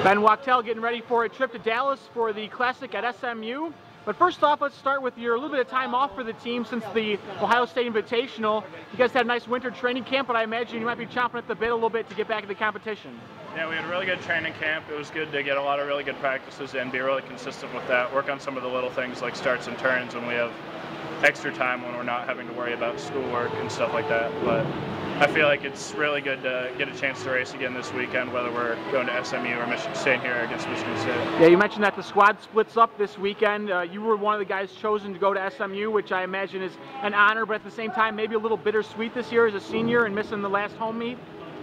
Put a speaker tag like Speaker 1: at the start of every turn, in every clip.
Speaker 1: Ben Wachtel getting ready for a trip to Dallas for the Classic at SMU. But first off, let's start with your little bit of time off for the team since the Ohio State Invitational. You guys had a nice winter training camp, but I imagine you might be chomping at the bit a little bit to get back into competition.
Speaker 2: Yeah, we had a really good training camp. It was good to get a lot of really good practices in, be really consistent with that, work on some of the little things like starts and turns when we have extra time when we're not having to worry about schoolwork and stuff like that. But I feel like it's really good to get a chance to race again this weekend, whether we're going to SMU or staying here against Michigan State.
Speaker 1: Yeah, you mentioned that the squad splits up this weekend. You were one of the guys chosen to go to SMU, which I imagine is an honor, but at the same time maybe a little bittersweet this year as a senior and missing the last home meet.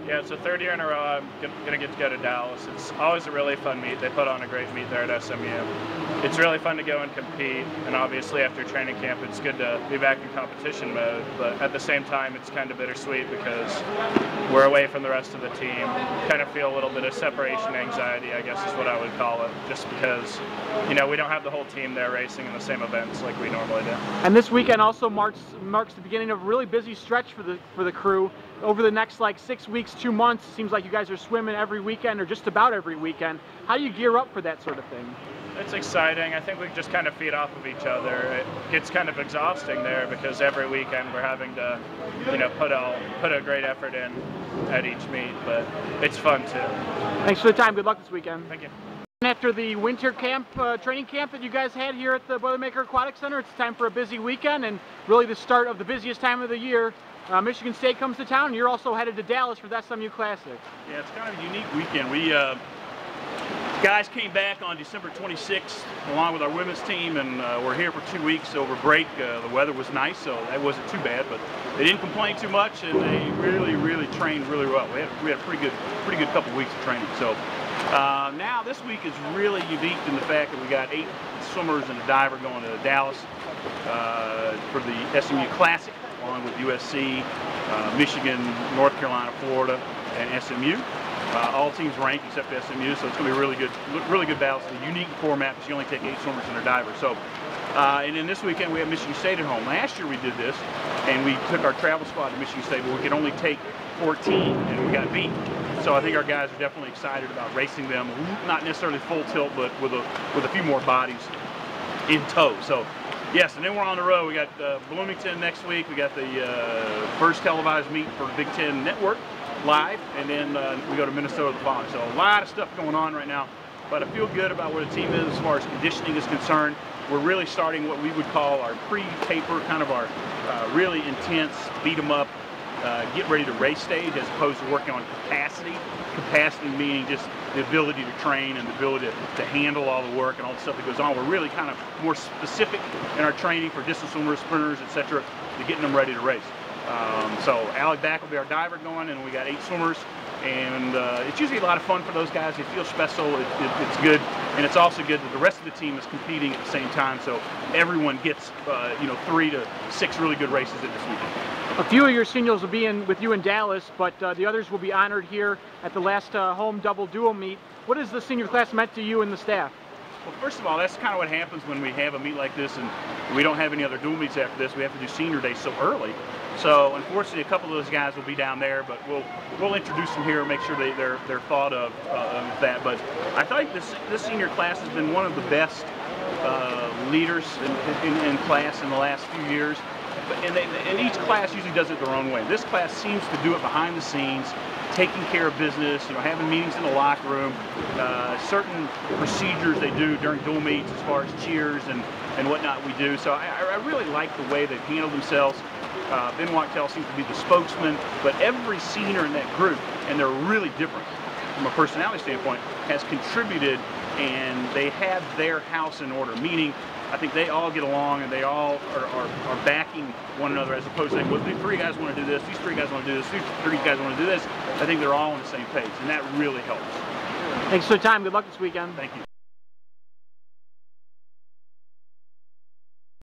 Speaker 2: Yeah, it's the third year in a row I'm going to get to go to Dallas. It's always a really fun meet. They put on a great meet there at SMU. It's really fun to go and compete, and obviously after training camp it's good to be back in competition mode, but at the same time it's kind of bittersweet because we're away from the rest of the team. Kind of feel a little bit of separation anxiety, I guess is what I would call it, just because, you know, we don't have the whole team there racing in the same events like we normally do.
Speaker 1: And this weekend also marks the beginning of a really busy stretch for the crew. Over the next like 6 weeks, 2 months, it seems like you guys are swimming every weekend or just about every weekend. How do you gear up for that sort of thing?
Speaker 2: It's exciting. I think we just kind of feed off of each other. It gets kind of exhausting there because every weekend we're having to, you know, put a great effort in at each meet, but it's fun too.
Speaker 1: Thanks for the time. Good luck this weekend.
Speaker 2: Thank you.
Speaker 1: After the winter camp, training camp that you guys had here at the Boilermaker Aquatic Center, it's time for a busy weekend and really the start of the busiest time of the year. Michigan State comes to town, and you're also headed to Dallas for the SMU Classic.
Speaker 3: Yeah, it's kind of a unique weekend. We guys came back on December 26th along with our women's team, and we're here for 2 weeks over break. The weather was nice, so that wasn't too bad, but they didn't complain too much, and they really trained really well. We had a pretty good couple weeks of training. So now this week is really unique in the fact that we got 8 swimmers and a diver going to Dallas for the SMU Classic, along with USC, Michigan, North Carolina, Florida, and SMU. All teams ranked except SMU, so it's going to be a really good battle. It's a unique format because you only take 8 swimmers and a diver. So, and then this weekend we have Michigan State at home. Last year we did this, and we took our travel squad to Michigan State, but we could only take 14, and we got beat. So I think our guys are definitely excited about racing them. Not necessarily full tilt, but with a few more bodies in tow. So. Yes, and then we're on the road. We got Bloomington next week. We got the first televised meet for the Big Ten Network live, and then we go to Minnesota the following. So a lot of stuff going on right now, but I feel good about where the team is as far as conditioning is concerned. We're really starting what we would call our pre-taper, kind of our really intense, beat 'em up, get ready to race stage, as opposed to working on capacity. Capacity meaning just the ability to train and the ability to handle all the work and all the stuff that goes on. We're really kind of more specific in our training for distance swimmers, sprinters, etc., to getting them ready to race. So Alec Back will be our diver going, and we got 8 swimmers, and it's usually a lot of fun for those guys. They feel special. It's good, and it's also good that the rest of the team is competing at the same time, so everyone gets 3 to 6 really good races in this weekend.
Speaker 1: A few of your seniors will be in with you in Dallas, but the others will be honored here at the last home double dual meet. What has the senior class meant to you and the staff?
Speaker 3: Well, first of all, that's kind of what happens when we have a meet like this and we don't have any other dual meets after this. We have to do senior day so early. So unfortunately, a couple of those guys will be down there, but we'll introduce them here and make sure they're thought of that. But I think this senior class has been one of the best leaders in class in the last few years. And each class usually does it their own way. This class seems to do it behind the scenes, taking care of business, having meetings in the locker room, certain procedures they do during dual meets as far as cheers and whatnot we do. So I really like the way they've handled themselves. Ben Wachtel seems to be the spokesman, but every senior in that group, and they're really different from a personality standpoint, has contributed, and they have their house in order, meaning I think they all get along and they all are backing one another, as opposed to saying, well, these 3 guys want to do this, these 3 guys want to do this, these 3 guys want to do this. I think they're all on the same page, and that really helps.
Speaker 1: Thanks for the time. Good luck this weekend.
Speaker 3: Thank you.